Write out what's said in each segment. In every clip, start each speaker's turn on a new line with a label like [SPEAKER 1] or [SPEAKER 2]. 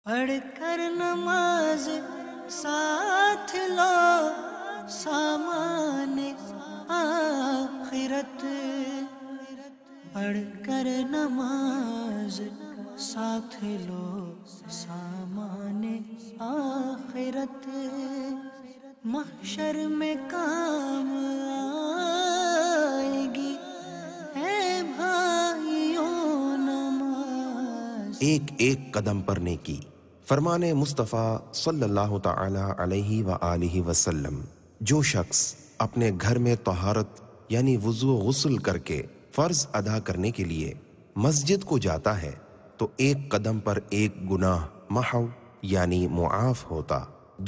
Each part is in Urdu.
[SPEAKER 1] پڑھ کر نماز ساتھ لو سامان آخرت، پڑھ کر نماز ساتھ لو سامان آخرت، محشر میں کام آئے گی اے بھائیوں نماز۔
[SPEAKER 2] ایک ایک قدم پر نیکی۔ فرمان مصطفیٰ صلی اللہ تعالی علیہ وآلہ وسلم، جو شخص اپنے گھر میں طہارت یعنی وضو غسل کر کے فرض ادا کرنے کے لیے مسجد کو جاتا ہے تو ایک قدم پر ایک گناہ محو یعنی معاف ہوتا،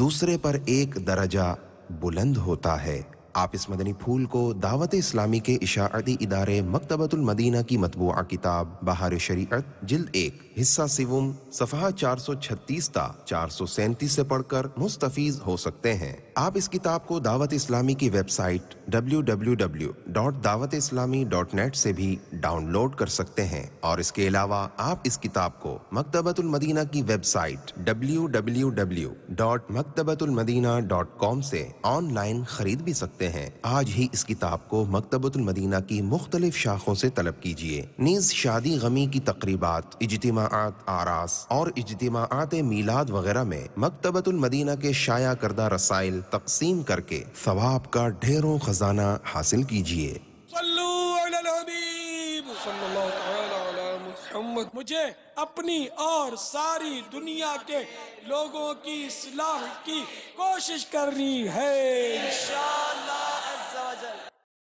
[SPEAKER 2] دوسرے پر ایک درجہ بلند ہوتا ہے۔ آپ اس مدنی پھول کو دعوت اسلامی کے اشاعتی ادارے مکتبۃ المدینہ کی مطبوعہ کتاب بہار شریعت جلد 1 حصہ سوم صفحہ 436 تا 437 سے پڑھ کر مستفیض ہو سکتے ہیں۔ آپ اس کتاب کو دعوت اسلامی کی ویب سائٹ www.dawatislami.net سے بھی ڈاؤن لوڈ کر سکتے ہیں، اور اس کے علاوہ آپ اس کتاب کو مکتبۃ المدینہ کی ویب سائٹ www.maktabatul-madina.com سے آن لائن خرید بھی سکتے ہیں۔ آج ہی اس کتاب کو مکتبۃ المدینہ کی مختلف شاخوں سے طلب کیجیے۔ نیز شادی غمی کی تقریبات، اجتماعات، آراس اور اجتماعات میلاد وغیرہ میں مکتبۃ المدینہ کے شائع کردہ رسائل تقسیم کر کے ثواب کا ڈھیروں خزانہ حاصل کیجیے۔
[SPEAKER 3] صلو علی الحبیب صلی اللہ تعالی علی محمد۔ مجھے اپنی اور ساری دنیا کے لوگوں کی اصلاح کی کوشش کرنی ہے انشاءاللہ۔